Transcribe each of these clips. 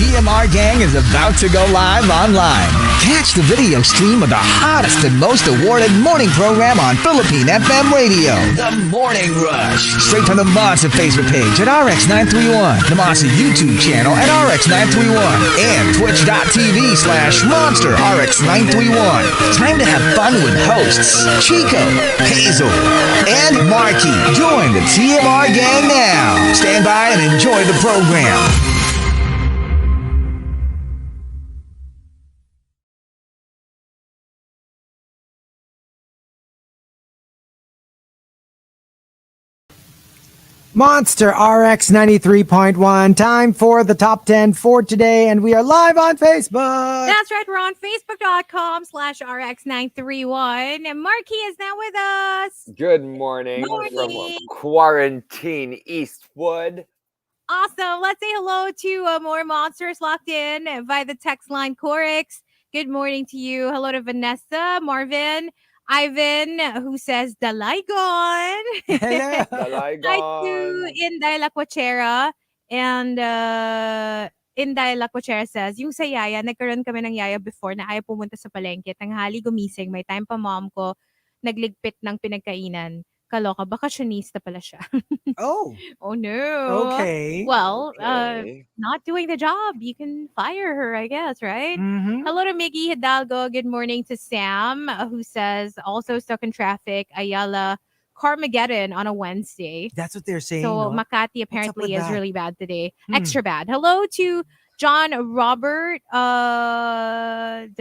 TMR Gang is about to go live online. Catch the video stream of the hottest and most awarded morning program on Philippine FM radio. The Morning Rush. Straight from the Monster Facebook page at RX931, the Monster YouTube channel at RX931, and twitch.tv/Monster RX931. Time to have fun with hosts Chico, Hazel, and Markki. Join the TMR Gang now. Stand by and enjoy the program. Monster RX93.1, time for the top 10 for today, and we are live on Facebook. That's right, we're on Facebook.com/RX931. And Markki is now with us. Good morning, from Quarantine Eastwood. Awesome. Let's say hello to more monsters locked in via the text line Corix. Good morning to you. Hello to Vanessa, Marvin, Ivan, who says Dalaygon. Hello. Dalaygon. Hi to Inday Laquachera. And Inday Laquachera says, yung sa yaya, nagkaroon kami ng yaya before na ayaw pumunta sa palengke. Tanghali gumising, may time pa mom ko, nagligpit ng pinagkainan. Kaloka, bakasyonista pala siya. Oh. Oh no. Okay. Well, Okay. not doing the job. You can fire her, I guess, right? Mm-hmm. Hello to Miggy Hidalgo. Good morning to Sam, who says also stuck in traffic. Ayala, Carmageddon on a Wednesday. That's what they're saying. So no? Makati apparently with is that? really bad today. Hmm. Extra bad. Hello to John Robert DeVels.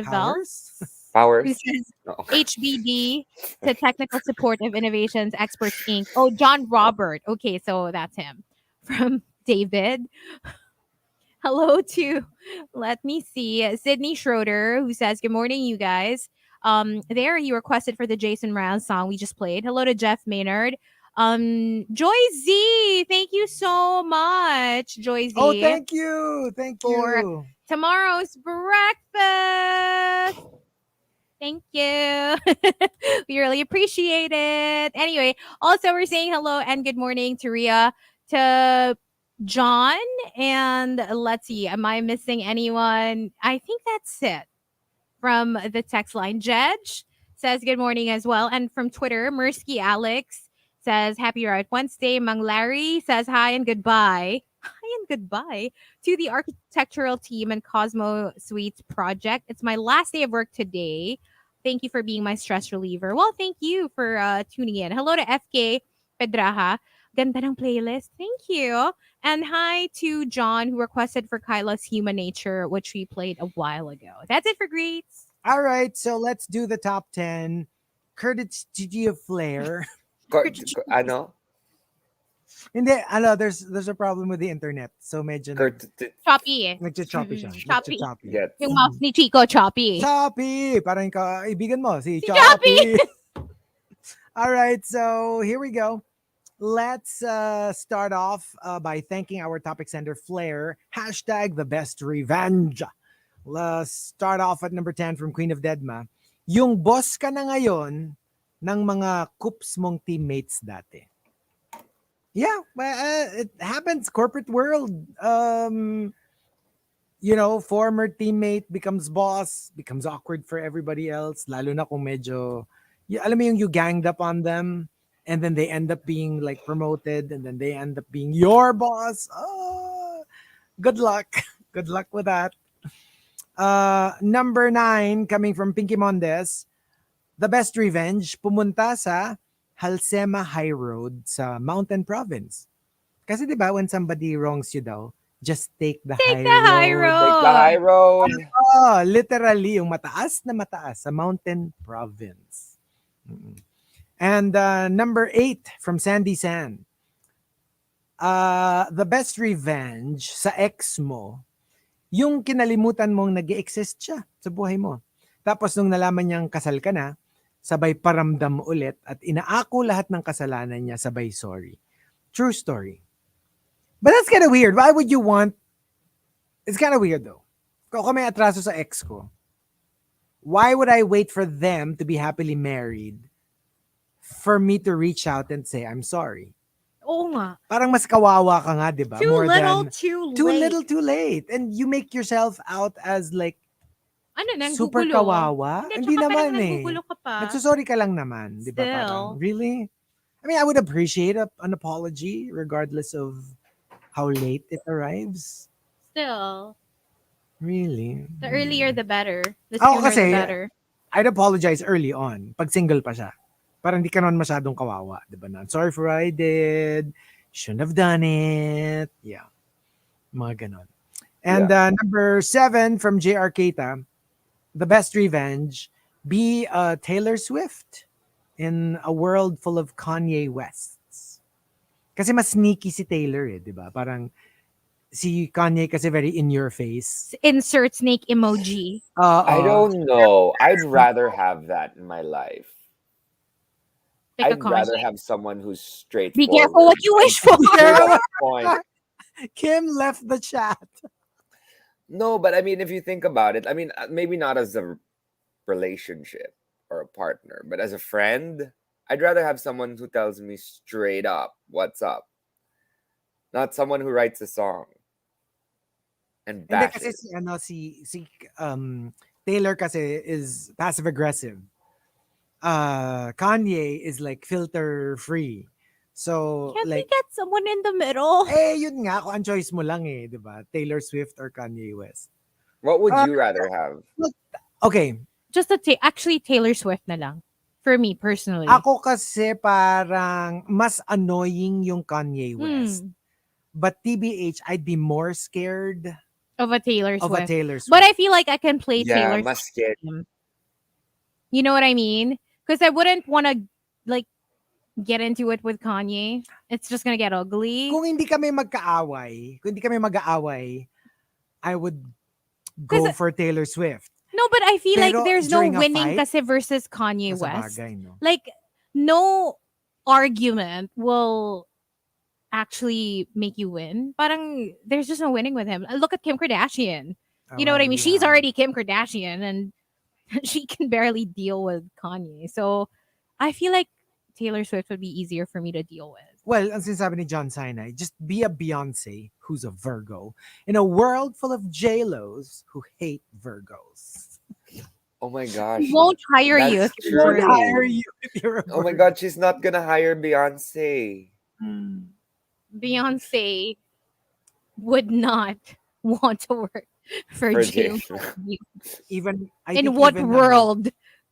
Who Powers. says No. HBD to Technical Support of Innovations Experts Inc. Oh, John Robert. Okay, so that's him. From David. Hello to, let me see, Sydney Schroeder, who says, good morning, you guys. There he requested for the Jason Mraz song we just played. Hello to Jeff Maynard. Joy Z, thank you so much, Joy Z. Oh, thank you. Thank For- you. Tomorrow's breakfast. Thank you. We really appreciate it. Anyway, also we're saying hello and good morning to Ria, to John, and let's see, am I missing anyone? I think that's it. From the text line, Jedge says good morning as well. And from Twitter, Mersky Alex says happy Ride Wednesday. Mang Larry says hi and goodbye. Hi and goodbye to the architectural team and Cosmo Suites project. It's my last day of work today. Thank you for being my stress reliever. Well, thank you for tuning in. Hello to FK Pedraha. Ganda ng playlist. Thank you. And hi to John, who requested for Kyla's Human Nature, which we played a while ago. That's it for greets. All right, so let's do the top 10. Courtesy of Flair. Ano? Hindi, there's a problem with the internet. So medyo Choppy. nagcha-choppy siya. Choppy. Nagcha-choppy. Get. Yung mouse ni Chico, choppy. Choppy! Parang kaibigan mo, si Choppy! Choppy. All right, so here we go. Let's start off by thanking our topic sender, Flair. Hashtag the best revenge. Let's start off at number 10 from Queen of Deadma. Yung boss ka na ngayon ng mga coops mong teammates dati. Yeah, it happens. Corporate world. Former teammate becomes boss, becomes awkward for everybody else. Lalo na kung medyo, alam mo yung you ganged up on them, and then they end up being like promoted, and then they end up being your boss. Oh, good luck. Good luck with that. Number 9, coming from Pinky Mondes. The best revenge, pumunta sa Halsema High Road sa Mountain Province. Kasi di ba when somebody wrongs you daw, just take the high road. Take the high road. Oh, literally, yung mataas na mataas sa Mountain Province. And number 8 from Sandy San. The best revenge sa ex mo, yung kinalimutan mong nag-exist siya sa buhay mo. Tapos nung nalaman niyang kasal ka na, sabay paramdam ulit at inaako lahat ng kasalanan niya, sabay sorry. True story. But that's kind of weird. Why would you want... It's kind of weird though. Kung may atraso sa ex ko, why would I wait for them to be happily married for me to reach out and say, I'm sorry? Oo nga. Parang mas kawawa ka nga, di ba? Too More little, than too too late. little, too late. And you make yourself out as like Ano, super nanggugulo. kawawa. Hindi Tsaka parang naman eh. nanggugulo ka pa. Nagsusorry ka lang naman, di ba? Parang, Still. really? I mean, I would appreciate an apology regardless of how late it arrives. Still. Really? The earlier, the better. The Ako sooner, kasi, the better. I'd apologize early on. Pag single pa siya. Para hindi ka naman masyadong kawawa. Di ba? Sorry for what I did. Shouldn't have done it. Yeah. Mga ganon. And number 7 from JR Keita, the best revenge, be Taylor Swift in a world full of Kanye Wests. Kasi mas sneaky si Taylor eh, di ba? Parang si Kanye kasi very in your face. Insert snake emoji. I don't know. I'd rather have that in my life. Like I'd rather have someone who's straightforward. Be careful what you wish for. Point. Kim left the chat. No, but I mean, if you think about it, I mean, maybe not as a relationship or a partner, but as a friend, I'd rather have someone who tells me straight up what's up, not someone who writes a song and Hindi bashes. kasi si Taylor kasi is passive aggressive. Kanye is like filter free. So Can't like we get someone in the middle? yun nga, kung ang choice mo lang eh, 'di ba? Taylor Swift or Kanye West. What would you rather have? Okay. Just actually Taylor Swift na lang. For me personally. Ako kasi parang mas annoying yung Kanye West. But TBH, I'd be more scared of a Taylor of a Swift. Taylor Swift. But I feel like I can play Taylor mas Swift. scared. You know what I mean? Because I wouldn't want to like get into it with Kanye. It's just gonna get ugly. Kung hindi kami mag-aaway, I would go for Taylor Swift. No, but I feel like Pero there's no during a winning fight, kasi versus Kanye Nasa West. bagay, no? Like, no argument will actually make you win. Parang there's just no winning with him. Look at Kim Kardashian. You know what I mean? yeah. She's already Kim Kardashian and she can barely deal with Kanye. So I feel like Taylor Swift would be easier for me to deal with. Well, ang sinasabi ni John Sinai, just be a Beyonce who's a Virgo in a world full of J-Los who hate Virgos. Oh my gosh. She won't hire you. That's If you're true. Hire you if you're a Oh my Virgo. God, she's not gonna hire Beyonce. Beyonce would not want to work for J. Even In what world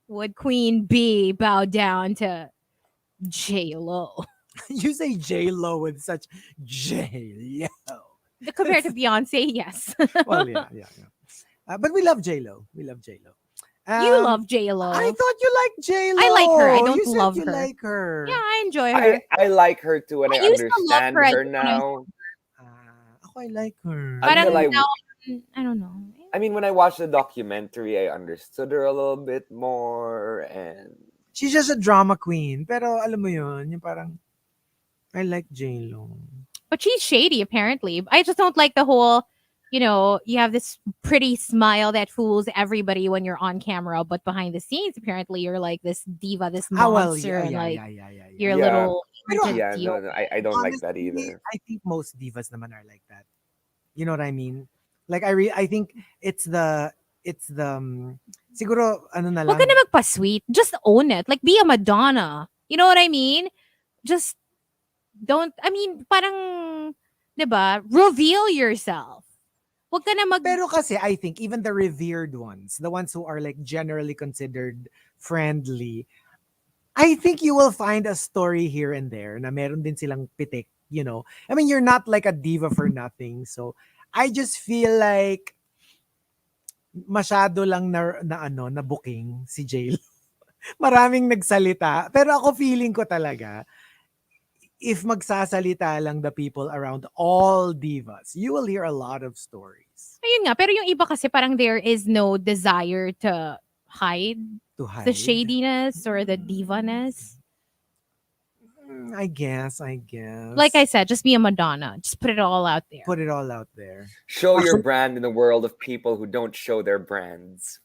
would Queen Bee bow down to J-Lo? You say J-Lo with such J-Lo. Compared to Beyonce, yes. Well, yeah. But we love J-Lo. You love J-Lo. I thought you liked J-Lo. I like her. I don't you said love you her. like her. Yeah, I enjoy her. I like her too, and I used to love understand her, I her just wanna- now. Ako, I like her. Parang Until now, I don't know. I mean, when I watched the documentary, I understood her a little bit more, and She's just a drama queen. Pero alam mo yun, yung parang, I like J-Lo. But she's shady, apparently. I just don't like the whole, you have this pretty smile that fools everybody when you're on camera, but behind the scenes, apparently, you're like this diva, this monster, and you're a little. no, I don't like that either. I think most divas naman are like that. You know what I mean? Like, I think it's the siguro, ano na lang. Huwag ka na magpa-sweet. Just own it. Like, be a Madonna. You know what I mean? Just don't, parang, diba? Reveal yourself. Huwag ka na Pero kasi, I think, even the revered ones, the ones who are like generally considered friendly, I think you will find a story here and there na meron din silang pitik, I mean, you're not like a diva for nothing. So, I just feel like masyado lang na booking si J-Lo. Maraming nagsalita. Pero ako feeling ko talaga, if magsasalita lang the people around all divas, you will hear a lot of stories. Ayun nga, pero yung iba kasi parang there is no desire to hide the shadiness or the divaness. I guess. Like I said, just be a Madonna. Just put it all out there. Put it all out there. Show your brand in the world of people who don't show their brands.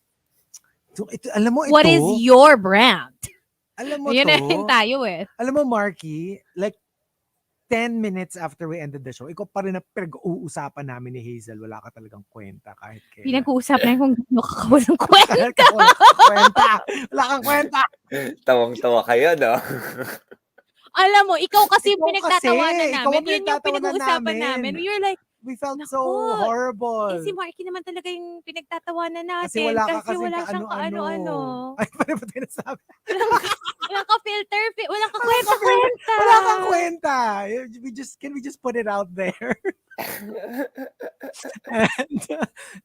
Alam mo, what is your brand? Alam mo Yun to. tayo eh. Alam mo, Markki, like, 10 minutes after we ended the show, ikaw pa rin na pinag-uusapan namin ni Hazel. Wala ka talagang kwenta kahit kailan. Pinag-uusap na kung gaano kakawal ng kwenta. Wala kang kwenta. Wala kang kwenta. Tawang-tawa kayo, no? Alam mo, ikaw kasi Ikaw pinagtatawanan kasi, ikaw namin. ang Yun yung pinagtatawanan pinag-uusapan namin. namin. We were like, We felt Nako, so horrible. si Markki naman talaga yung pinagtatawanan natin. Kasi wala ka kasi kasing wala siyang kaano-ano. Ay, paano ba tayo nasabi? Walang ka-filter, walang Wala ka-kwenta-kwenta. Wala kang kwenta. Can we just put it out there? And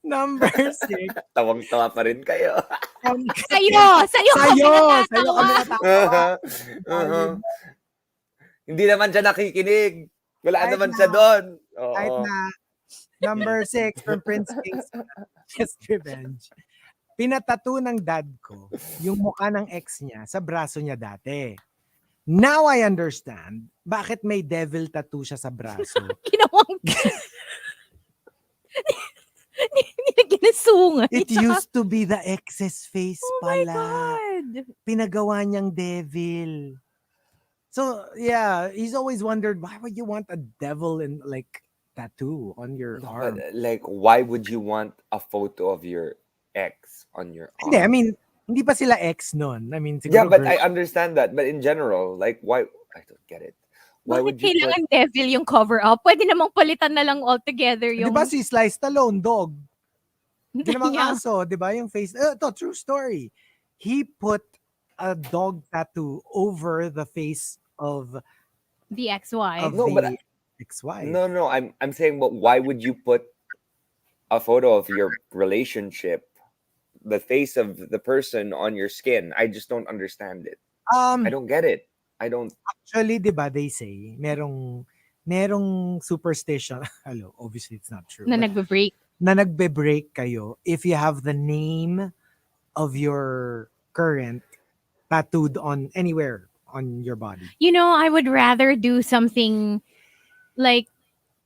number 6. Tawang-tawa pa rin kayo. Sa'yo kami natatawa. Hindi naman siya nakikinig. Wala Kahit naman na- siya doon. Kahit na number 6 from Prince King's Just Revenge. Pinatato ng dad ko yung mukha ng ex niya sa braso niya dati. Now I understand bakit may devil tattoo siya sa braso. Ginawang nilagyan ng sungay. It used to be the ex's face Oh my pala. God. Pinagawa niyang devil. So, yeah, he's always wondered, why would you want a devil in like tattoo on your arm? But, like, why would you want a photo of your ex on your arm? Hindi, I mean, hindi pa sila ex nun. I mean, Yeah, siguro but I understand that. But in general, like, why? I don't get it. Why would Bakit you kailangan devil yung cover up? Pwede namang palitan na lang altogether Di yung... ba si Sly Stallone, dog? Di naman Yeah. aso, di ba? Yung face, ito, true story. He put a dog tattoo over the face of The ex-wife. No, but the ex-wife. No, I'm saying, but why would you put a photo of your relationship, the face of the person on your skin? I just don't understand it. I don't get it. I don't. Actually, di ba, they say, merong superstition. Hello, obviously it's not true. Na but nagbe-break. na nagbe-break kayo if you have the name of your current tattooed on anywhere on your body. You know, I would rather do something like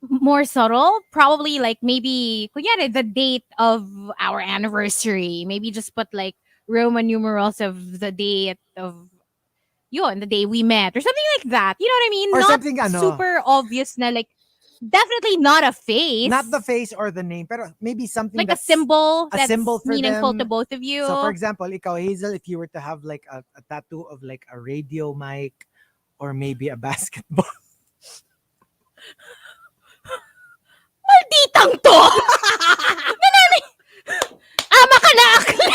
more subtle. Probably like maybe, kunyari, the date of our anniversary. Maybe just put like Roman numerals of the date of the day we met or something like that. You know what I mean? Or Not something, super obvious na like, definitely not a face. Not the face or the name, pero maybe something like a that's symbol a that's symbol for meaningful them. to both of you. So for example, ikaw Hazel, if you were to have like a tattoo of like a radio mic or maybe a basketball. Malditang to! Ama ka na akla!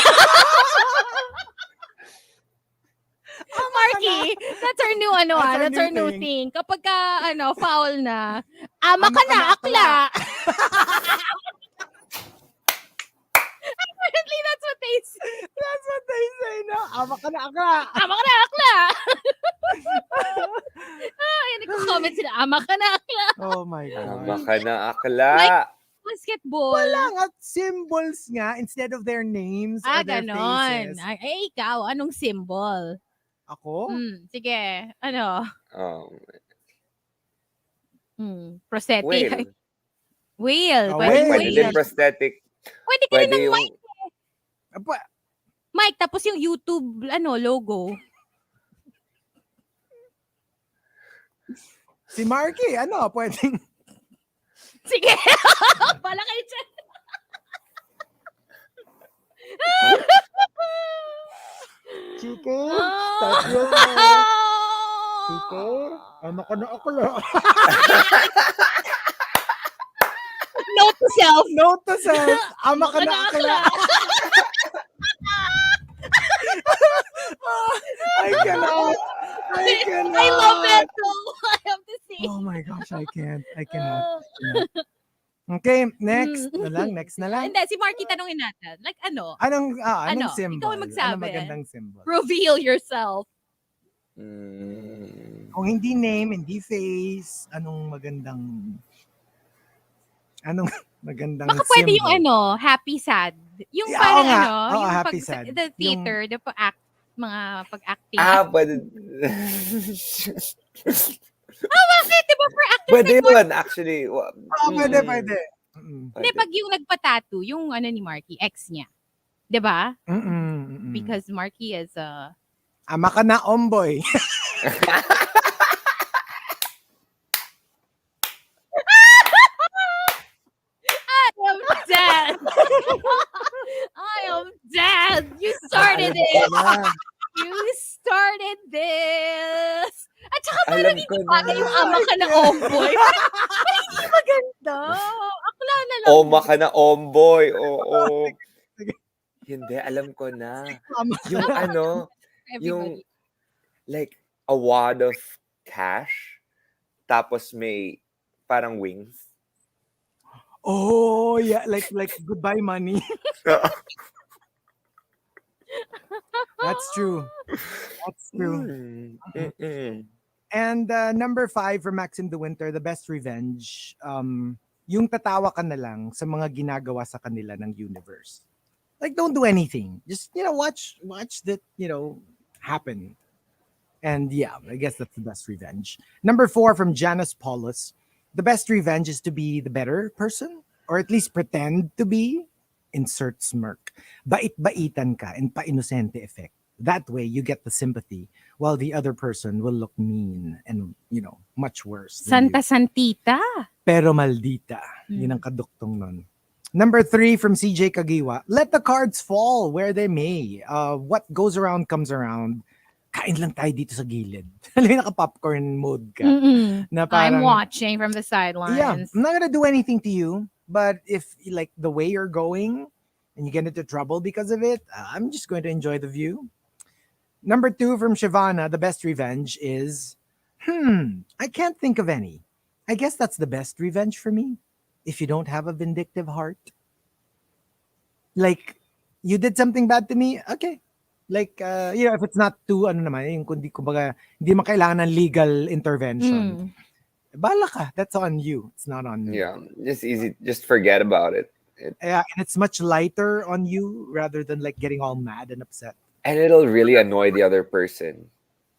Markki, that's our new that's our new thing. Kapag ka foul na, ama ka na akla. Apparently that's what they say. That's what they say, no? Ama ka na akla. Ama ka na akla. Ay, nagko-comment sila, ama ka na akla. Oh my Tama God. ka na akla. Like, basketball. Wala nga, symbols nga instead of their names or their Ganon. faces. Ay, ikaw, anong symbol? Ako? Sige, ano? Prosthetic. Whale. Whale. Ah, Pwede whale. Pwede din prosthetic. Pwede ka rin Pwede ng yung... mic. Mic, tapos yung YouTube, logo. Si Markki, pwedeng... Sige. Pala kayo dyan. Chico, Oh. tatlo. Chico, ama ka na akla. Note to self. Note to self, ama ka na akla. I cannot. I love it. I have to say. Oh my gosh, I cannot. Okay, next na lang. Hindi, si Markki tanongin natin. Like ano? Anong Ano? symbol? Ikaw ang magsabi. Anong magandang symbol? Reveal yourself. Kung hindi name, hindi face, anong magandang Baka pwede yung symbol? happy sad. Yung Yeah, parang oo nga. Oo, yung happy sad. the theater, the mga pag-acting. Pwede. Bakit? Di ba for actors Pwede like yun, actually. Pwede. Hindi, pag yung nagpa-tattoo, yung ni Markki, ex niya. Di ba? Because Markki is Ama ka na, omboy. I am dead. You started Alam ko it. na. You started this. At saka paano Alam dito ko bagay yung na. ama ka na omboy? Parang hindi maganda. Akla na lang. Oma ka na, omboy. Oo. Sige. Hindi, alam ko na. Tama. Yung ano, yung Everybody. like a wad of cash, tapos may parang wings. Oh, yeah, like goodbye money. That's true. That's true. And number 5 for Maxim the Winter, the best revenge. Yung tatawa ka na lang sa mga ginagawa sa kanila ng universe. Like, don't do anything. Just, watch that, happen. And yeah, I guess that's the best revenge. Number 4 from Janice Paulus. The best revenge is to be the better person, or at least pretend to be. Insert smirk. Bait-baitan ka and pa-inosente effect. That way, you get the sympathy, while the other person will look mean and, much worse than Santa you. Santita. Pero maldita. Yun ang kaduktong nun. Number 3 from CJ Kagiwa. Let the cards fall where they may. What goes around comes around. Kain lang tayo dito sa gilid. Alam mo, naka-popcorn mode ka. Na I'm parang, watching from the sidelines. yeah, I'm not gonna do anything to you, but if like the way you're going and you get into trouble because of it, I'm just going to enjoy the view. Number 2 from Shivana, the best revenge is, I can't think of any. I guess that's the best revenge for me. If you don't have a vindictive heart. Like, you did something bad to me, okay. Like, if it's not too, yung kumbaga, hindi mo kailangan ng legal intervention. Bahala ka. That's on you. It's not on me. Yeah, just easy. Just forget about it. Yeah, and it's much lighter on you rather than like getting all mad and upset. And it'll really annoy the other person.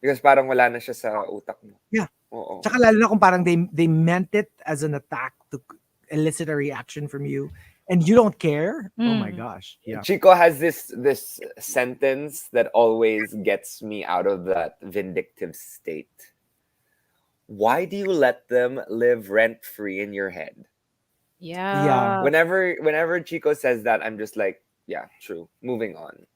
Because parang wala na siya sa utak mo. Yeah. Oo. Tsaka lalo na kung parang they meant it as an attack to elicit a reaction from you and you don't care. Oh my gosh. Yeah. Chico has this sentence that always gets me out of that vindictive state. Why do you let them live rent-free in your head? Yeah. Whenever Chico says that, I'm just like, yeah, true. Moving on.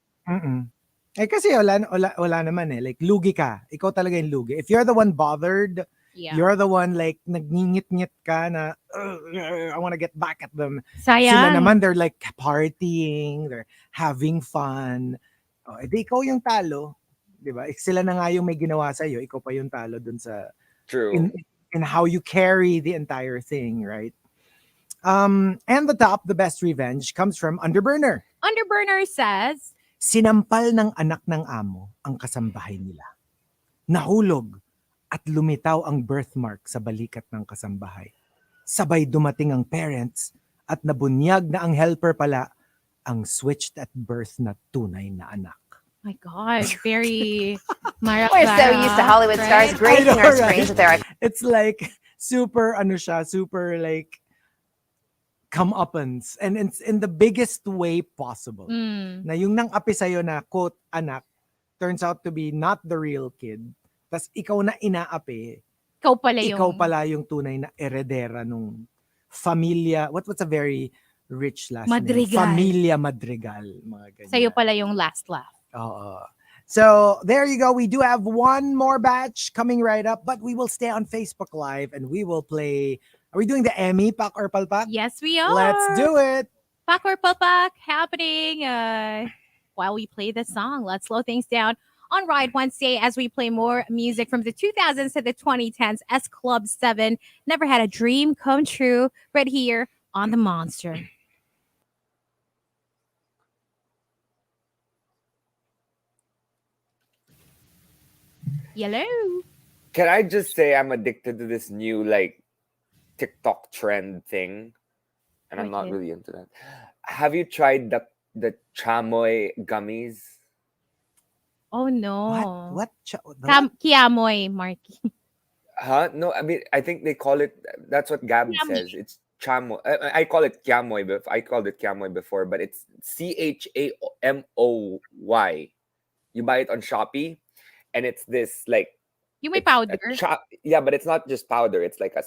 Eh kasi wala naman eh. Like, lugi ka. Ikaw talaga yung lugi. If you're the one bothered, you're the one like nagngingit-ngit ka na, I want to get back at them. Sayang. Sila naman, they're like partying, they're having fun. Oh, edi ikaw yung talo. Diba? Sila na nga yung may ginawa sa'yo, ikaw pa yung talo dun sa... True. In how you carry the entire thing, right? And the best revenge comes from Underburner. Underburner says, Sinampal ng anak ng amo ang kasambahay nila. Nahulog at lumitaw ang birthmark sa balikat ng kasambahay. Sabay dumating ang parents at nabunyag na ang helper pala ang switched at birth na tunay na anak. my God, very Mara We're so used to Hollywood stars gracing I know, our right? screens with their It's like super super like comeuppance, and it's in the biggest way possible. Na yung nang api sa'yo na quote anak turns out to be not the real kid. Tas ikaw na inaapi. Ikaw pala yung tunay na heredera nung familia. What's a very rich last Madrigal. name? Familia Madrigal. Mga ganyan. Sa'yo pala yung last laugh. So there you go. We do have one more batch coming right up, but we will stay on Facebook Live and we will play. Are we doing the Emmy Pak or Palpak? Yes, we are. Let's do it. Pak or Palpak happening while we play the song. Let's slow things down on Ride Wednesday as we play more music from the 2000s to the 2010s. S Club 7 never had a dream come true right here on the Monster. Hello. Can I just say I'm addicted to this new like TikTok trend thing, and I'm not Okay. really into that. Have you tried the Chamoy gummies? Oh no. What? Kiamoy, Markki. Huh? No, I mean I think they call it. That's what Gab Kiamoy. says. It's Chamoy. I call it Chamoy, but I called it Chamoy before, but it's CHAMOY. You buy it on Shopee, and it's this like Yung may it's a powder. yeah, but it's not just powder. It's like a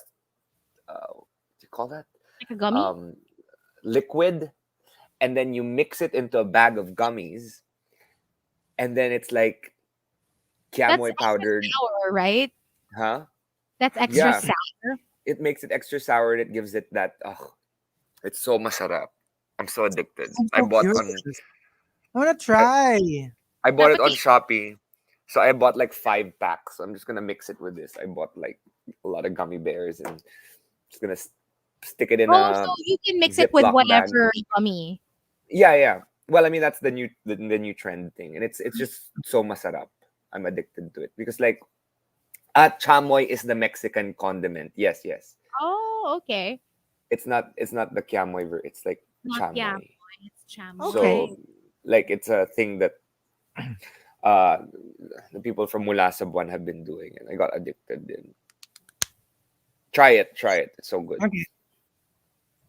what do you call that? Like a gummy. Liquid, and then you mix it into a bag of gummies, and then it's like That's Chamoy extra powdered, sour, right? huh? That's extra Yeah, sour. it makes it extra sour and it gives it that. Oh, it's so masarap. I'm so addicted. I'm so curious. I want to I, try. I bought it Dapat on Shopee. So I bought like 5 packs. So I'm just gonna mix it with this. I bought like a lot of gummy bears and just gonna stick it in Oh, so a you can mix it with Ziploc bag. whatever gummy. Yeah, yeah. Well, I mean that's the new trend thing, and it's just so masarap. I'm addicted to it because like chamoy is the Mexican condiment. Yes, yes. Oh, okay. It's not the chamoy. It's like Not yeah, chamoy. it's chamoy. Okay. So like it's a thing that uh the people from Mula Sabuan have been doing, and I got addicted. And try it. It's so good. Okay.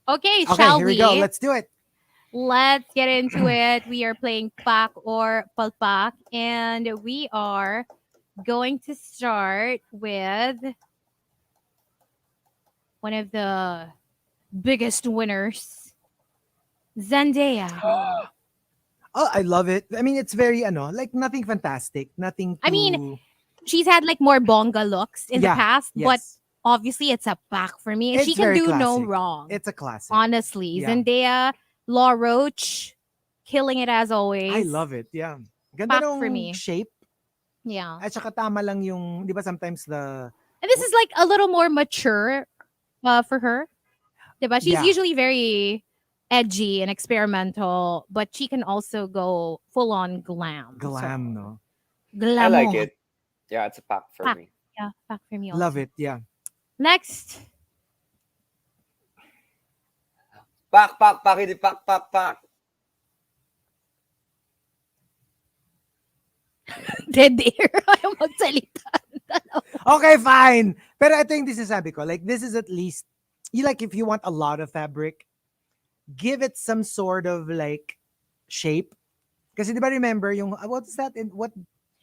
Okay, Okay, shall here we go. we? Let's do it. Let's get into it. We are playing Pak or Palpak, and we are going to start with one of the biggest winners, Zendaya. Oh, I love it. I mean, it's very like nothing fantastic, nothing I mean, too. she's had like more bonga looks in the Yeah, past, but yes. obviously it's a Pak for me. And she It's can very do no classic. wrong. It's a classic. Honestly, Yeah. Zendaya, Law Roach, killing it as I always. love it. Yeah. Ganda Pak for nung me. shape. Yeah. At saka tama lang yung, di ba sometimes the... And this is like a little more mature for her. Diba? She's Yeah. usually very edgy and experimental, but she can also go full on glam. Glam, no? I like Glamour. it. Yeah, it's a pack for Pak. me. Yeah, Pak for me also. Love it, yeah. Next. Pak, hindi pak. Dead air. Ayaw magsalita. Okay, fine. Pero ito yung sinasabi ko. Like, this is at least, if you want a lot of fabric, give it some sort of, like, shape. Kasi di ba remember yung, what's that? What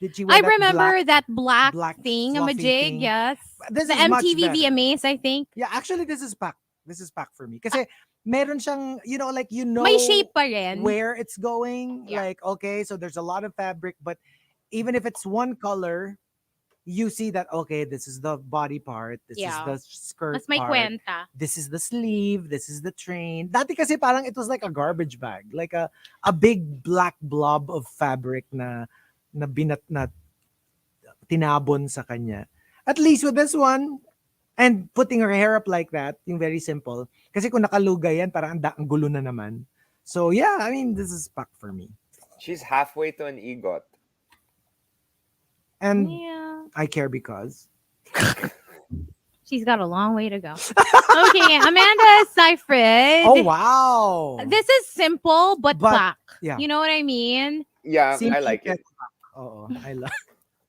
did she wear? I that remember that black fluffy thing, a majig, thing. yes. This The is much MTV better. VMAs, I think. Yeah, actually, this is pack. This is pack for me. Kasi meron siyang, May shape pa rin. where it's going. Yeah. Like, okay, so there's a lot of fabric, but even if it's one color, you see that, okay, this is the body part, this is Yeah. the skirt Mas may part, kwenta. this is the sleeve, this is the train. Dati kasi parang it was like a garbage bag, like a big black blob of fabric na tinabon sa kanya. At least with this one, and putting her hair up like that, yung very simple. Kasi kung nakalugay yan, parang ang gulo na naman. So yeah, I mean, this is pack for me. She's halfway to an EGOT. And Yeah. I care because. She's got a long way to go. Okay, Amanda Seyfried. Oh, wow. This is simple but pack. Yeah. You know what I mean? Yeah, Simple I like it. Oo, I love.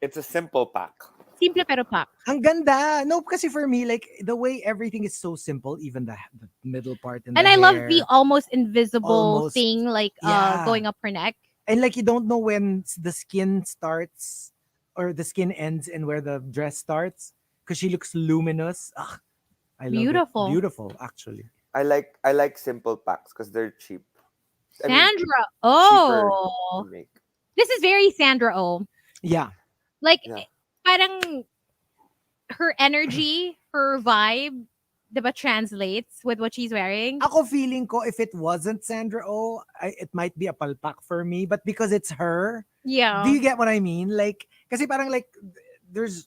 It's a simple pack. Simple pero pack. Ang ganda. No, kasi for me, like, the way everything is so simple, even the middle part and And the I love hair. the almost invisible Almost. thing, like Yeah. going up her neck. And like, you don't know when the skin starts or the skin ends and where the dress starts because she looks luminous. Ugh, I love Beautiful. it. Beautiful, actually. I like simple packs because they're cheap. I mean, Sandra cheaper Oh. to make. This is very Sandra Oh. Yeah. Like, Yeah. parang her energy, her vibe, diba, translates with what she's wearing. Ako feeling ko if it wasn't Sandra Oh, it might be a palpak for me. But because it's her, Yeah. do you get what I mean? Like, kasi parang like, there's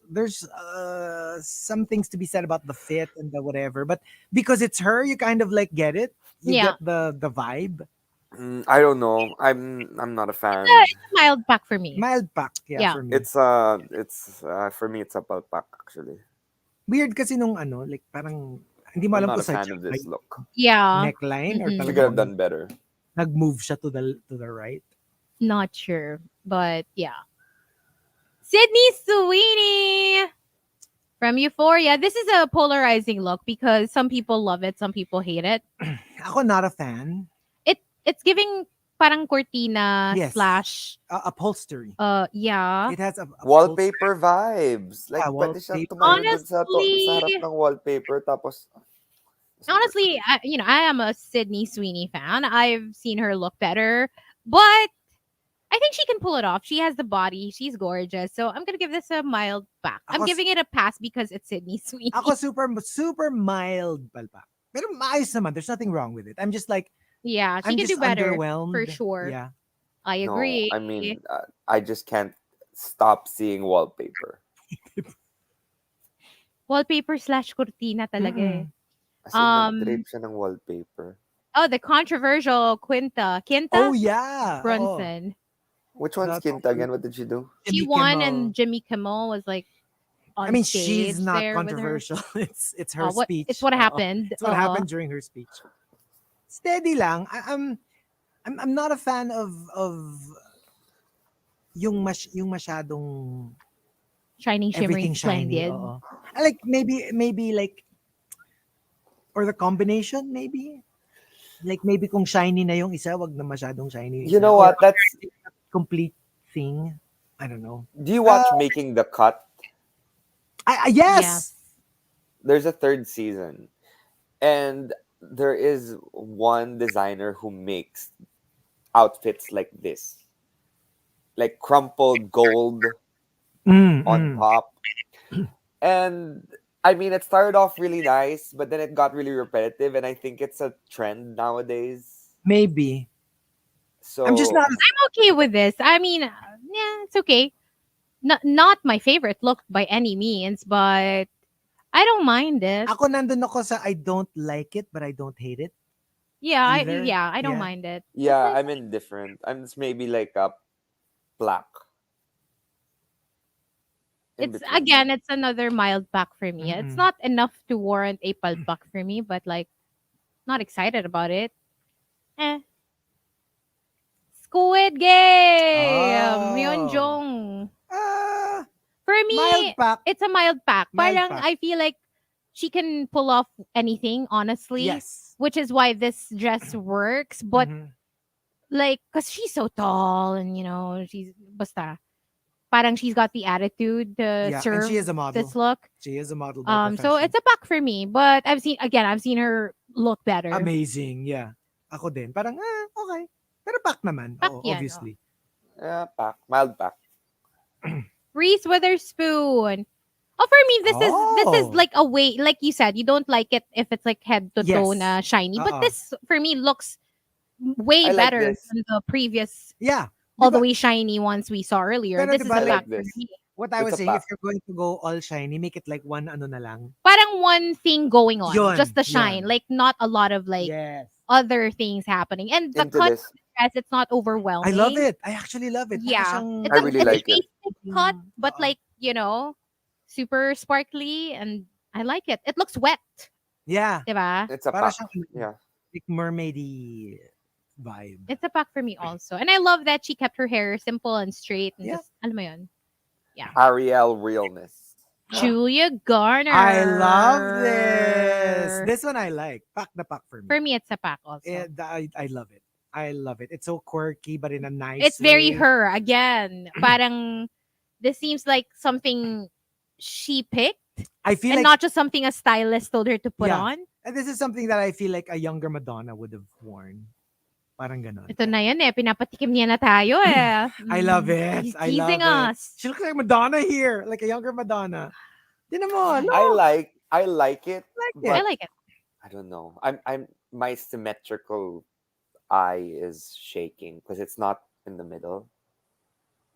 some things to be said about the fit and the whatever. But because it's her, you kind of like get it. You Yeah. get the vibe. I don't know. I'm not a fan. It's a mild pack for me. Mild pack, Yeah. for me. It's for me it's a pack actually. Weird kasi nung like parang hindi mo I'm alam not kung a fan sa of this look. Yeah. neckline or Mhm. She talagang could have done better. nag-move siya to the right. Not sure, but yeah. Sydney Sweeney from Euphoria. This is a polarizing look because some people love it, some people hate it. Ako not a fan. It's giving parang cortina Yes. slash Upholstery. yeah. It has a Wallpaper vibes. Like Yeah, pwede siyang wallpaper. tumayo dun sa Honestly- harap ng wallpaper tapos Doesn't work for Honestly, me. I am a Sydney Sweeney fan. I've seen her look better, but I think she can pull it off. She has the body. She's gorgeous. So I'm gonna give this a mild pass. I'm Ako, giving it a pass because it's Sydney ako Sweeney. super mild palpak. Pero maayos naman. There's nothing wrong with it. Yeah, she I'm can do just better for underwhelmed. sure. Yeah. I No, agree. I mean, I just can't stop seeing wallpaper. Wallpaper slash cortina talaga eh. Mm-mm. As in, Um, nag-drape siya ng wallpaper. oh, the controversial Oh Quinta yeah. Oo. Brunson. Which one's The Kinta again? What did she do? She Jimmy won, Kimmel. and Jimmy Kimmel was like I on mean, she's stage not there with her. controversial. It's her What? It's speech. what Oo. happened. It's what happened during her speech. Steady lang. I'm not a fan of yung masyadong Shining, shimmering, everything shiny. splendid. Oo. I like maybe like or the combination maybe. Like maybe kung shiny na yung isa, wag na masyadong shiny yung You isa. know Or what? That's. complete thing. I don't know. Do you watch Making the Cut? Yes. There's a third season, and there is one designer who makes outfits like this, like crumpled gold on Mm. top. And I mean, it started off really nice, but then it got really repetitive, and I think it's a trend nowadays. Maybe. I'm just So not. I'm okay with this. I mean, yeah, it's okay. Not my favorite look by any means, but I don't mind it. Ako nandun ako sa I don't like it, but I don't hate it either. I don't Yeah. mind it. yeah, It's I'm indifferent. I'm just maybe like a black in it's between. again, it's another mild pack for me. It's Mm-mm. not enough to warrant a palpak for me, but like not excited about it. Eh. Squid Game! Oh. Myeonjong. Ah, For mild me, pack. it's a mild pack. Mild Parang pack. I feel like she can pull off anything, honestly. Yes. Which is why this dress works. But Mhm. like, cause she's so tall and she's basta. Parang she's got the attitude to Yeah, and serve she is a model. this look. She is a model by profession. So it's a pack for me. But I've seen her look better. Amazing, yeah. Ako din. Parang, okay. Pero pack naman. Pack Oo, yan, obviously. Yeah, pack, mild pack. Reese Witherspoon. Oh, for me, this is Oh. like a way, like you said, you don't like it if it's like head to toe Yes. na shiny. But Uh-uh. this for me looks way I like better this. than the previous Yeah. all the Diba, way shiny ones we saw earlier. Pero This is diba, a I like, pack like for this. me. what I It's was a saying, if pack. you're going to go all shiny, make it like one ano na lang. Parang one thing going on, Yun, just the shine, yun. like not a lot of like Yes. other things happening. And the Into cut this. of the dress, it's not I overwhelming. love it. I actually love it. Para Yeah, siyang, it's I really it's like a it. basic cut, but Oo. like super sparkly, and I like it. It looks wet, Yeah. diba? It's a Para pack. siyang Yeah. like mermaidy vibe. It's a pack for me also. And I love that she kept her hair simple and straight and Yeah. just, alam mo yun, Ariel realness. Julia Garner. I love this. This one I like. Pack the pack for me. For me, it's a pack also. I love it. I love it. It's so quirky, but in a nice It's very way. her again. Parang this seems like something she picked I feel and like not just something a stylist told her to put Yeah. on. and this is something that I feel like a younger Madonna would have worn. Parang ganon. Ito na yan eh. Pinapatikim niya na tayo eh. I love it. He's I teasing love it. us. She looks like Madonna here, like a younger Madonna. Tinan mo, look, I like it, like I but it. like it. I don't know. I'm my symmetrical eye is shaking because it's not in the middle.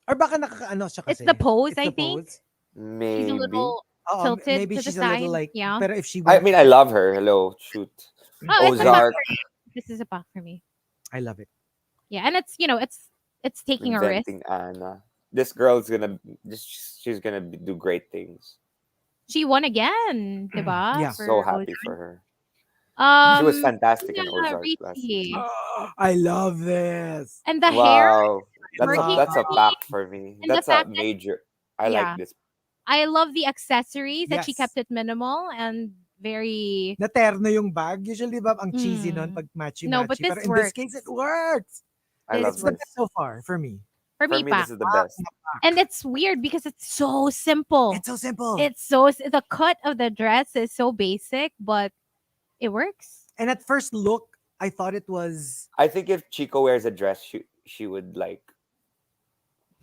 Or baka nakakaano siya kasi. It's the pose, It's I the think. pose. Maybe. She's a little Oo, tilted maybe to the she's a little side. like, Yeah. pero if she I went, mean, I love her. Hello, shoot. Oh, it's a pack Ozark, for me. This is a pack for me. I love it. Yeah, and it's taking a risk. inventing Anna. This girl's gonna she's gonna do great things. She won again, diba? Yeah. For So happy Ozark. for her. Um, She was fantastic in yeah, Ozark last Richie. season. I love this. And the hair Wow, working that's a for me. pack for me. And the That's a fact that major. I yeah. like this. I love the accessories that she Yes. kept it minimal and very Naterno yung bag. Usually, ba, ang cheesy nun Mm. pag matchy-matchy. No, but Pero this in this case, it works. I This love It's the this. best so far for me. for For me me, pack. this is the best. And it's weird because it's so simple. It's so simple. The cut of the dress is so basic, but It works. And at first look, I thought it was. I think if Chico wears a dress, she would like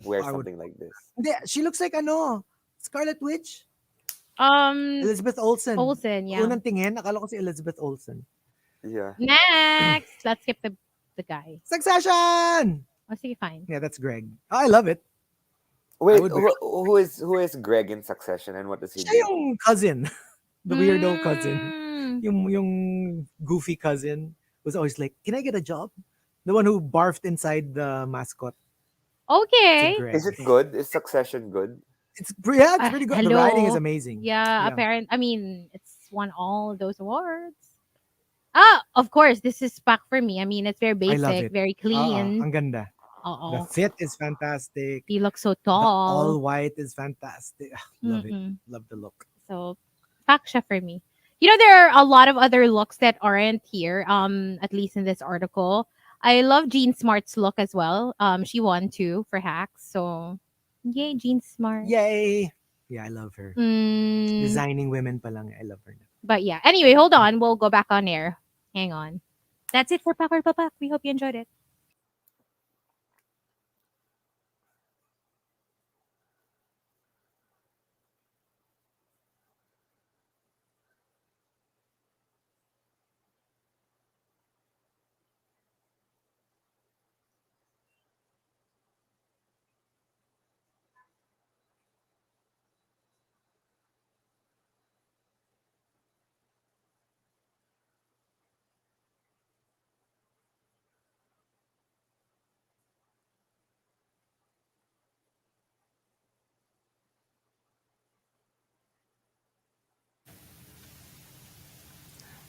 wear I would. something like this. Hindi, she looks like Scarlet Witch, Um, Elizabeth Olsen. Olsen, yeah. Unang tingin, akala ko si Elizabeth Olsen. Yeah. Next, let's skip the guy. Succession. Oh, sige, fine. Yeah, that's Greg. Oh, I love it. Wait, would who is Greg in Succession and what does he Siya do? yung cousin, the weirdo cousin, Mm, yung goofy cousin was always like, "Can I get a job?" The one who barfed inside the mascot. Okay. To Greg. Is it good? Is Succession good? It's pretty good. The writing is Hello. amazing. Yeah, I mean, it's won all those awards. Ah, of course, this is back for me. I mean, it's very I love basic, it. very clean. Ang ganda. The Oh, fit is fantastic. he looks so The all tall. white is fantastic. Love it. Mm-mm. Love the look. So, back siya for me. You know, there are a lot of other looks that aren't here. At least in this article, I love Jean Smart's look as well. She won too for hacks. So, yay, Jean Smart. Yay! Yeah, I love her. Mm, Designing women pa lang, I love her. but yeah. Anyway, hold on. We'll go back on air. Hang on. That's it for Pack or Papak. We hope you enjoyed it.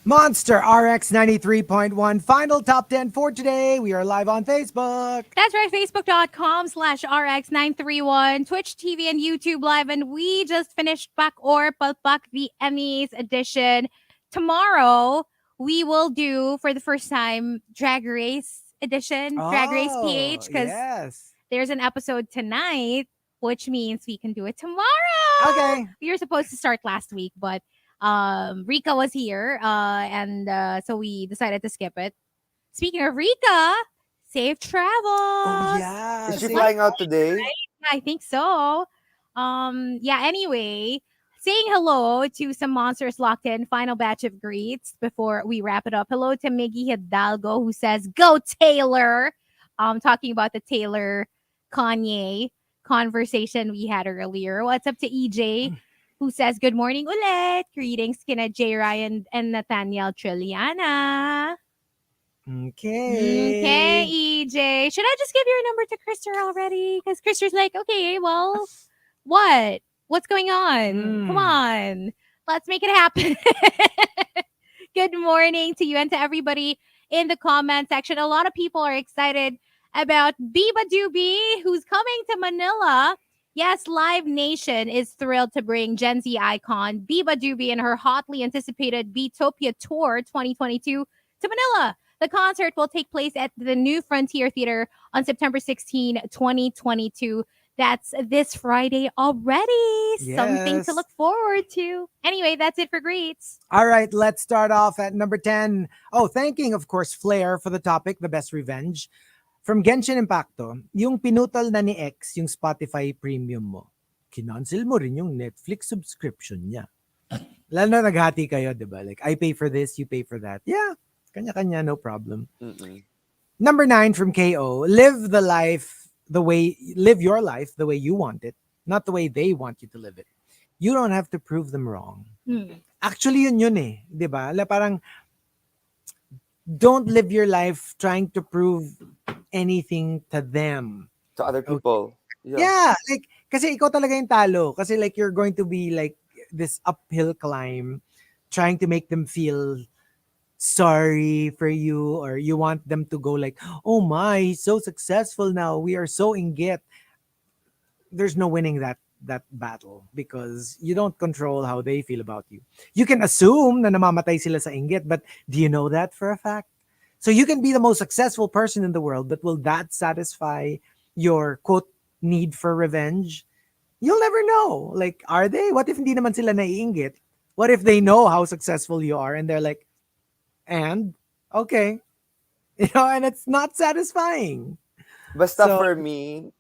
Monster RX93.1 final top 10 for today. We are live on Facebook. That's right, facebook.com/RX931, Twitch TV and YouTube Live. And we just finished Pak or Palpak, the Emmys edition. Tomorrow, we will do, for the first time, Drag Race edition, Drag Race PH, because yes. there's an episode tonight, which means we can do it tomorrow. Okay. We were supposed to start last week, but Rika was here, and so we decided to skip it. Speaking of Rika, safe travels. Oh, yeah. Is she See? flying out today? Yeah, I think so. Yeah, anyway, saying hello to some monsters locked in. Final batch of greets before we wrap it up. Hello to Miggy Hidalgo, who says, "Go Taylor." Talking about the Taylor Kanye conversation we had earlier. What's up to EJ, who says, "Good morning ulit. Greetings kina J. Ryan and Nathaniel Trilliana." Okay. Okay, EJ. Should I just give your number to Krister already? Because Krister's like, okay, well, what? What's going on? Come on. Let's make it happen. Good morning to you and to everybody in the comment section. A lot of people are excited about Biba Doobie, who's coming to Manila. Yes, Live Nation is thrilled to bring Gen Z icon Biba Doobie and her hotly anticipated Beatopia Tour 2022 to Manila. The concert will take place at the New Frontier Theater on September 16, 2022. That's this Friday already. Something to Yes. look forward to. Anyway, that's it for greets. All right, let's start off at number 10. Oh, thanking, of course, Flair for the topic, the best revenge. From Genshin Impacto, yung pinutol na ni X yung Spotify premium mo. Kinancel mo rin yung Netflix subscription niya. Lalo na naghati kayo, di ba? Like, I pay for this, you pay for that. Yeah, kanya-kanya, no problem. Mm-mm. Number 9 from KO, live your life the way you want it, not the way they want you to live it. You don't have to prove them wrong. Actually, yun eh. Di ba? Parang, don't live your life trying to prove anything to them. To other people. Yeah, like, kasi ikaw talaga yung talo. Kasi like, you're going to be like this uphill climb, trying to make them feel sorry for you, or you want them to go like, oh my, he's so successful now. We are so inggit. There's no winning that battle because you don't control how they feel about you. You can assume na namamatay sila sa inggit, but do you know that for a fact? So you can be the most successful person in the world, but will that satisfy your quote need for revenge? You'll never know. Like, are they? What if hindi naman sila naiinggit? What if they know how successful you are and they're like, And okay, and it's not satisfying. Basta So for me,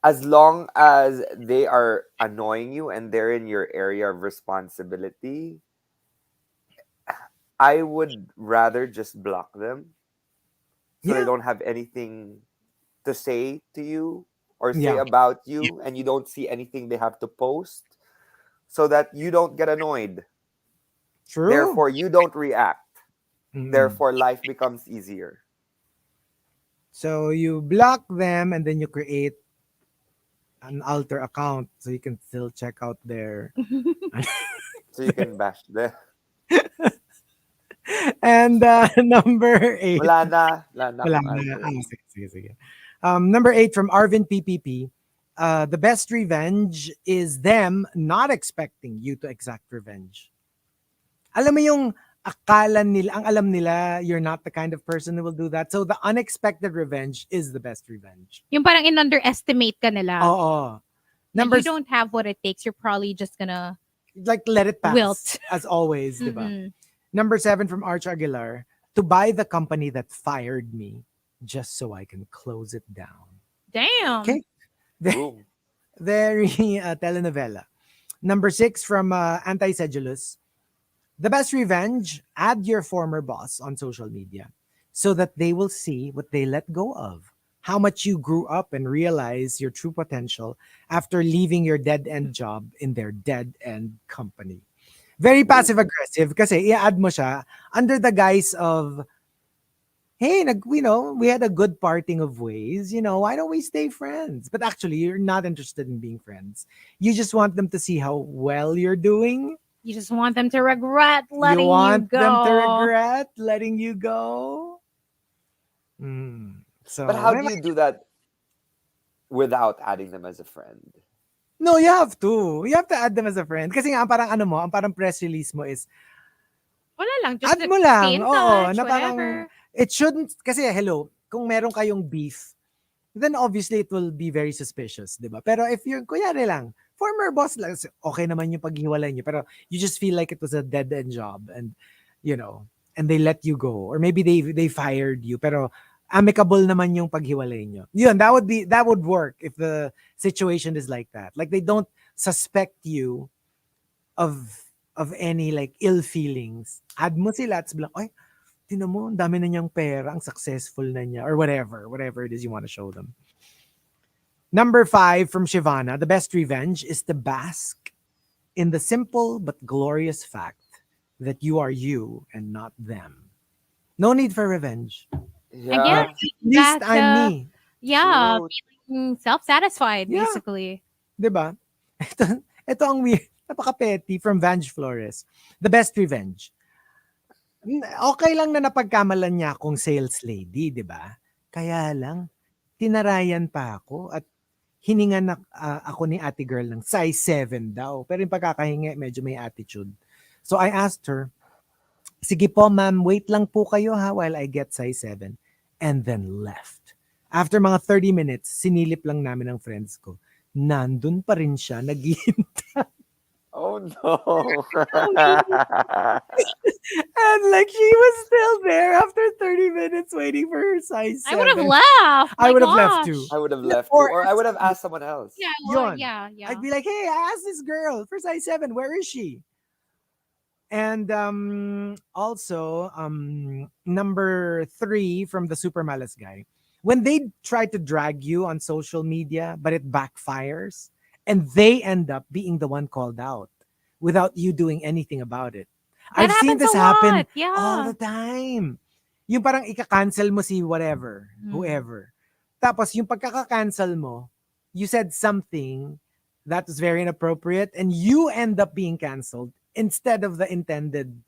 as long as they are annoying you and they're in your area of responsibility, I would rather just block them so they yeah, don't have anything to say to you or say yeah, about you, and you don't see anything they have to post so that you don't get annoyed. true. Therefore, you don't react. Mm. Therefore, life becomes easier. So you block them and then you create an alter account so you can still check out their So you can bash them. and number 8. Wala na. Wala na Wala akong na. answer. Sige, sige, sige. Number 8 from Arvin PPP. The best revenge is them not expecting you to exact revenge. Alam mo yung akala nila, ang alam nila, you're not the kind of person who will do that. So the unexpected revenge is the best revenge. Yung parang in-underestimate ka nila. Oo. Na Number you don't have what it takes. You're probably just gonna like let it pass wilt. as always, di ba? Mhm. Number 7 from Arch Aguilar. To buy the company that fired me just so I can close it down. Damn. Okay. Boom. Very telenovela. Number 6 from Anti-Sedulous. The best revenge, add your former boss on social media so that they will see what they let go of. How much you grew up and realize your true potential after leaving your dead-end job in their dead-end company. Very Boom. passive-aggressive kasi i-add mo siya under the guise of, hey, we had a good parting of ways. Why don't we stay friends? But actually, you're not interested in being friends. You just want them to see how well you're doing. You just want them to regret letting You want go. them to regret letting you go. So, But how do you do that without adding them as a friend? no, you have to. You have to add them as a friend. Kasi nga, ang parang ang parang press release mo is, Wala lang. Just add mo stay lang. in Oo, touch, na parang, whatever. it shouldn't, kasi hello, kung meron kayong beef, then obviously it will be very suspicious, di ba? Pero if you're, kunyari lang, former boss lang, okay naman yung paghiwalay niyo, pero you just feel like it was a dead-end job and, and they let you go. Or maybe they fired you, pero amicable naman yung paghiwalay niyo. Yun, that would work if the situation is like that. Like they don't suspect you of any like ill feelings. Add mo sila at sabihin, ay, tinan mo, ang dami na niyang pera, ang successful na niya, or whatever it is you want to show them. Number 5 from Shivana, the best revenge is to bask in the simple but glorious fact that you are you and not them. No need for revenge. Again, Yeah. At least that, I'm me. yeah, True. feeling self-satisfied, Yeah. basically. Diba? Ito ang weird. Napaka-petty from Vange Flores. The best revenge. Okay lang na napagkamalan niya akong sales lady, di ba? Kaya lang, tinarayan pa ako at hiningan ako ni ate girl ng size 7 daw. Pero yung pagkakahingi, medyo may attitude. So I asked her, sige po ma'am, wait lang po kayo ha while I get size 7. And then left. After mga 30 minutes, sinilip lang namin ng friends ko. Nandun pa rin siya, naghihintay. Oh no. And like she was still there after 30 minutes waiting for her size 7. I would have left. I My would have left gosh. too. I would have left Or too. Or I would have asked someone else. Yeah, well, Yun. yeah. I'd be like, hey, I asked this girl for size 7. Where is she? And also, number 3 from the Super Malas guy. When they try to drag you on social media, but it backfires, and they end up being the one called out without you doing anything about it. That I've seen happens this a happen lot. Yeah. all the time. Yung parang ika-cancel mo si whatever, whoever. Tapos yung pagkaka-cancel mo, you said something that was very inappropriate and you end up being canceled instead of the intended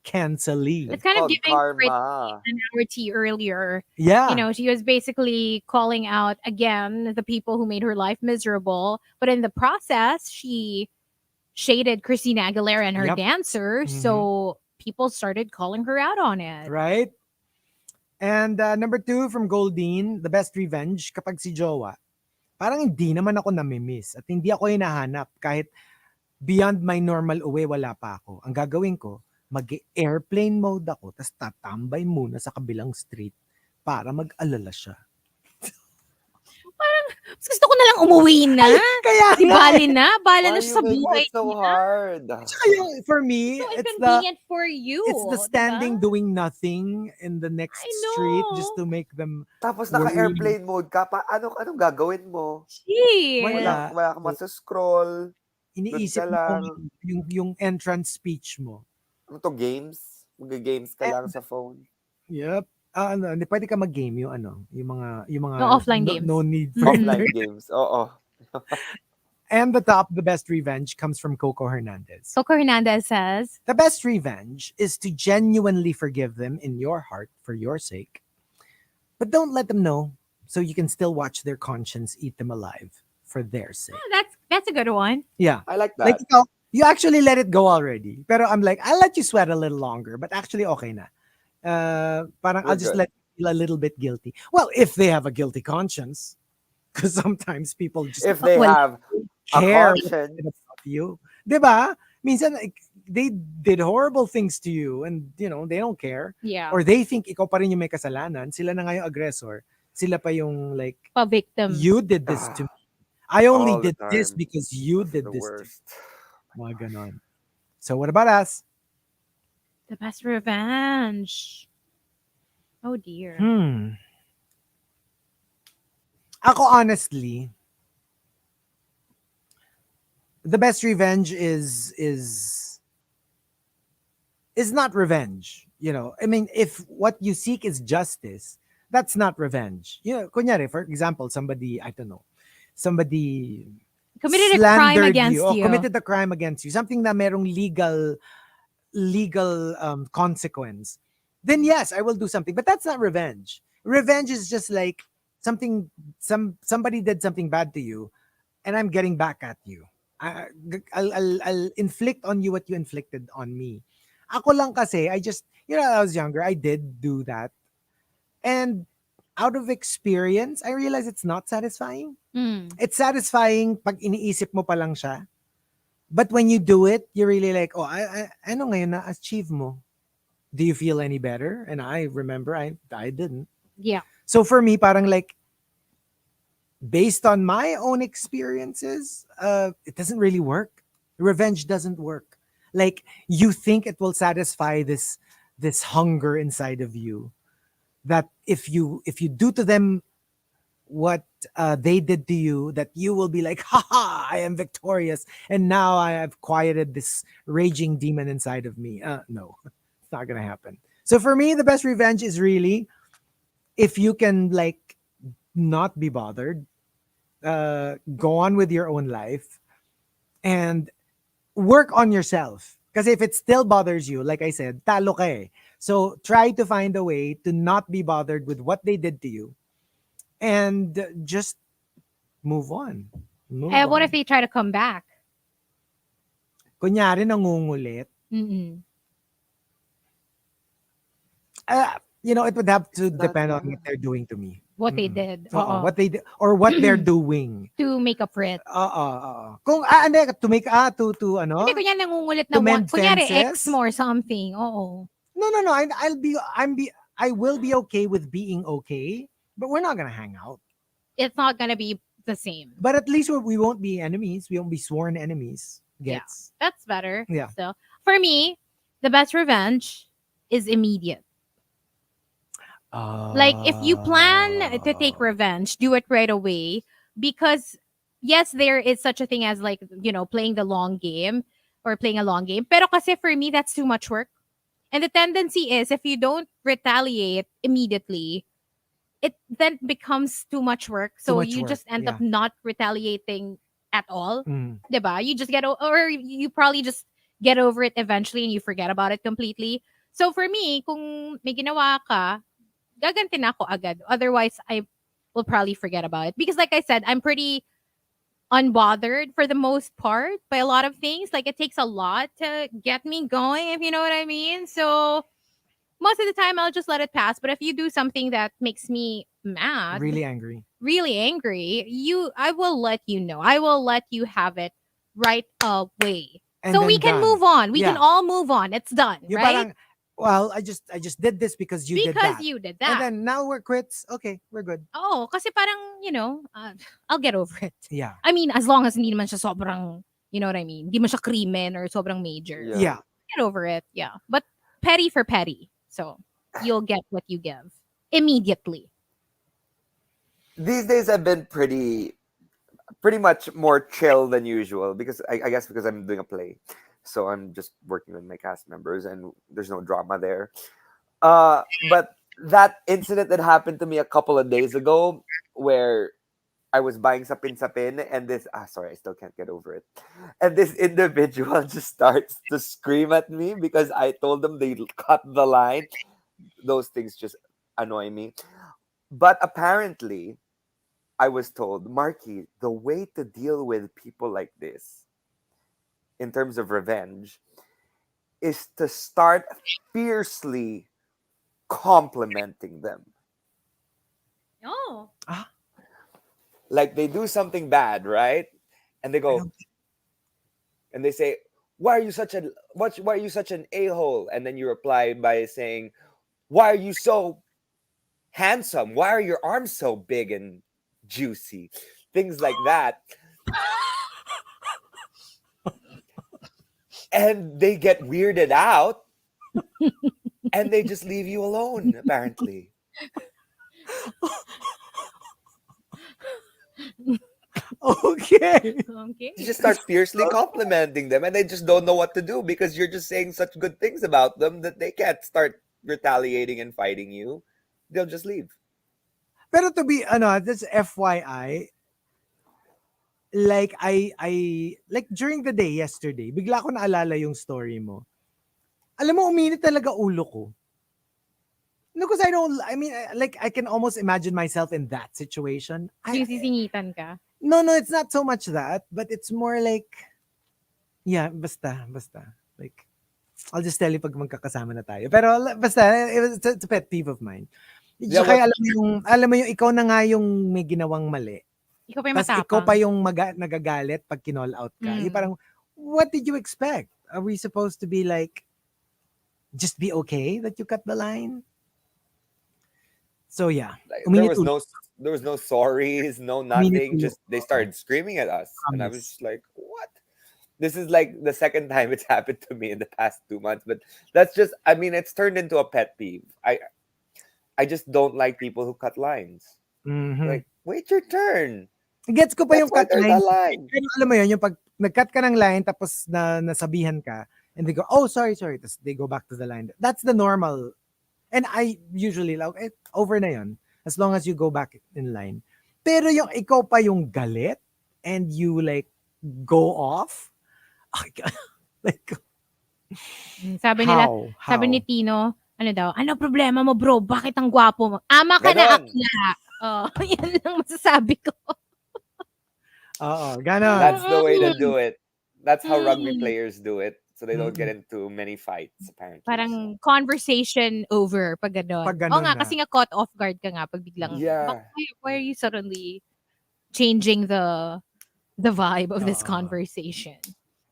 cancelee. It's kind of called giving karma. an hour tea earlier. Yeah. She was basically calling out again the people who made her life miserable. But in the process, she shaded Christina Aguilera and her Yep. dancer. So people started calling her out on it. Right? And number 2 from Goldine, the best revenge kapag si Jowa. Parang hindi naman ako namimiss at hindi ako hinahanap kahit beyond my normal uwi, wala pa ako. Ang gagawin ko, mag-airplane mode ako, tapos tatambay muna sa kabilang street para mag-alala siya. Mas gusto ko na lang umuwi na. Kaya Di nga bali eh. na. Bala Why na are siya you sa making buhay it so niya. hard? Tsaka yung, for me, So it's inconvenient for you. the standing diba? doing nothing in the next I street just know. to make them Tapos worry. naka-airplane mode ka pa. Anong gagawin mo? Shit. Wala. Wala kang scroll. Doon Iniisip ka mo kung lang. yung entrance speech mo. Ano to, games? Mag-games ka lang sa phone. Yep. Hindi pwede ka mag-game yung mga No offline no, games. no need for Offline internet. games. Oo. And the best revenge comes from Coco Hernandez. Coco Hernandez says, The best revenge is to genuinely forgive them in your heart for your sake. But don't let them know so you can still watch their conscience eat them alive for their sake. oh, that's a good one. Yeah. I like Like that. you actually let it go already. Pero I'm like, I'll let you sweat a little longer, but actually okay na. Parang We're I'll just good. let you feel a little bit guilty. Well, if they have a guilty conscience, because sometimes people just If they Well, have a care what they conscience, did about you. 'Di ba? Minsan they did horrible things to you and they don't care. yeah. Or they think ikaw pa rin yung may kasalanan. Sila na nga yung aggressor. Sila pa yung like, Pa-victim. you did this to me. I only all the did this time. because you That's did the this to me. worst. Mga ganon. So what about us? The best revenge. Oh dear. Ako honestly, the best revenge is not revenge. I mean, if what you seek is justice, that's not revenge. Kunyari, for example, somebody, I don't know, somebody Committed a crime slandered against you, you. committed a crime against you, something na merong legal consequence, then yes, I will do something. But that's not revenge. Revenge is just like somebody did something bad to you, and I'm getting back at you. I'll inflict on you what you inflicted on me. Ako lang kasi, I just, I was younger, I did do that. And out of experience, I realized it's not satisfying. Mm. It's satisfying pag iniisip mo pa lang siya. But when you do it, you're really like, oh, ano ngayon na-achieve mo? Do you feel any better? And I remember I didn't. Yeah. So for me, parang like, based on my own experiences, it doesn't really work. Revenge doesn't work. Like, you think it will satisfy this hunger inside of you, that if you do to them what they did to you, that you will be like, haha, I am victorious, and now I have quieted this raging demon inside of me. No, it's not gonna happen. So for me, the best revenge is really if you can like not be bothered, go on with your own life, and work on yourself. Because if it still bothers you, like I said, talo ka eh. So try to find a way to not be bothered with what they did to you, and just move on. What if they try to come back? Kunyari, nangungulit. Mm-mm. It would have to Not depend on bad. what they're doing to me. What they did. What they did or what they're doing. To make up for it. Kung hindi, to make to ano? Hindi, kunyari nangungulit To na mend kunyari fences? ex mo or something. Oo. No. I will be okay with being okay, but we're not gonna hang out. It's not gonna be the same. But at least we won't be enemies. We won't be sworn enemies. Gets. That's better. Yeah. So for me, the best revenge is immediate. Like if you plan to take revenge, do it right away, because yes, there is such a thing as like, playing the long game or playing a long game. Pero kasi for me, that's too much work. And the tendency is if you don't retaliate immediately, it then becomes too much work. So much you work, just end yeah. up not retaliating at all. Mm. Diba? You just or you probably just get over it eventually and you forget about it completely. So for me, kung may ginawa ka, gaganti na ako agad. Otherwise, I will probably forget about it. Because like I said, I'm pretty unbothered for the most part by a lot of things. Like it takes a lot to get me going, if you know what I mean. So most of the time, I'll just let it pass. But if you do something that makes me mad, Really angry. I will let you know. I will let you have it right away. And So then we can done. move on. We Yeah. can all move on. It's done, Yung right? parang, well, I just did this because you did Because that. you did And that. then now we're quits. Okay, we're good. Oh, kasi parang, I'll get over it. Yeah. I mean, as long as hindi naman siya sobrang, you know what I mean? Hindi man siya krimen or sobrang major. Yeah. Yeah. Get over it. Yeah. But petty for petty. So you'll get what you give immediately. These days I've been pretty much more chill than usual because I guess because I'm doing a play. So I'm just working with my cast members and there's no drama there. But that incident that happened to me a couple of days ago where I was buying sapin and this sorry, I still can't get over it. And this individual just starts to scream at me because I told them they cut the line. Those things just annoy me. But apparently, I was told, Markki, the way to deal with people like this in terms of revenge is to start fiercely complimenting them. Oh. Like they do something bad, right? And they I go don't- and they say, why are you such an a-hole? And then you reply by saying, why are you so handsome? Why are your arms so big and juicy? Things like that. And they get weirded out and they just leave you alone, apparently. Okay. Okay. You just start fiercely complimenting them and they just don't know what to do because you're just saying such good things about them that they can't start retaliating and fighting you. They'll just leave. Pero to be, this FYI, like like during the day yesterday, bigla ko naalala yung story mo. Alam mo, uminit talaga ulo ko. No, because I can almost imagine myself in that situation. Yung sisingitan ka. No, it's not so much that, but it's more like, yeah, basta. Like, I'll just tell you pag magkakasama na tayo. Pero basta, it's a pet peeve of mine. Yeah, Kaya alam mo yung ikaw na nga yung may ginawang mali. Ikaw pa yung Tapos matapang. ikaw pa yung nagagalit pag kinall out ka. Yung parang, what did you expect? Are we supposed to be like, just be okay that you cut the line? So yeah. Like, Uminit there was no sorries, no nothing. Just they started screaming at us. And I was just like, what? This is like the second time it's happened to me in the past 2 months. But that's just, it's turned into a pet peeve. I just don't like people who cut lines. Mhm. Like, wait your turn. Gets ko pa That's yung why cut there's line. a line. Pero alam mo yun, yung pag nag-cut ka ng line tapos nasabihan ka and they go, oh, sorry. Tapos they go back to the line. That's the normal. And I usually like, over na yun. As long as you go back in line. Pero yung ikaw pa yung galit and you like go off. Like, Sabi nila, how? sabi ni Tino, ano problema mo bro? Bakit ang gwapo mo? Ama ka na Ganon. akla. Oh, yan lang masasabi ko. Oo, ganon. That's the way to do it. That's how rugby Mm. players do it. So they don't get into many fights, apparently. Parang conversation over pag gano'n. Pag Oo ganon nga, na. kasi nga caught off guard ka nga pag biglang, Yeah. why are you suddenly changing the vibe of this Oo. conversation?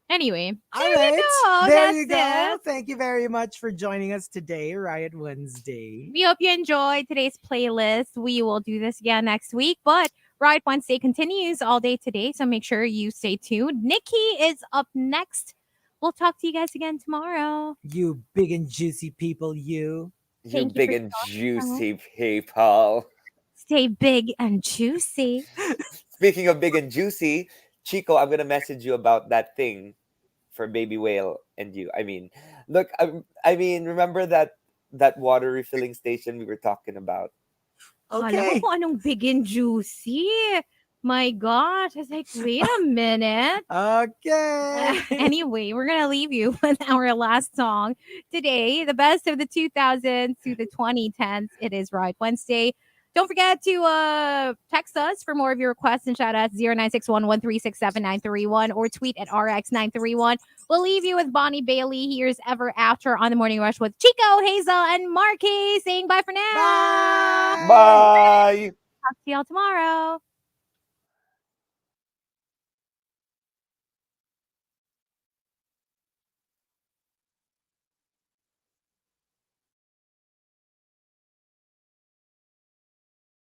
Anyway, All there right. you go. There That's you go. it. Thank you very much for joining us today, Riot Wednesday. We hope you enjoyed today's playlist. We will do this again next week, but Ride Wednesday continues all day today, so make sure you stay tuned. Nikki is up next. We'll talk to you guys again tomorrow. You big and juicy people, you. You Thank you big for and juicy PayPal. Stay big and juicy. Speaking of big and juicy, Chico, I'm gonna message you about that thing for Baby Whale and you. Look, remember that water refilling station we were talking about? Kala Okay. ko kung anong big and juicy. My gosh. I was like, wait a minute. Okay. Anyway, we're going to leave you with our last song today. The best of the 2000s to the 2010s. It is Ride Wednesday. Don't forget to text us for more of your requests and shout outs 0961-136-7931 or tweet at RX931. We'll leave you with Bonnie Bailey. Here's Ever After on the Morning Rush with Chico, Hazel, and Markki saying bye for now. Bye. Bye. Talk to y'all tomorrow.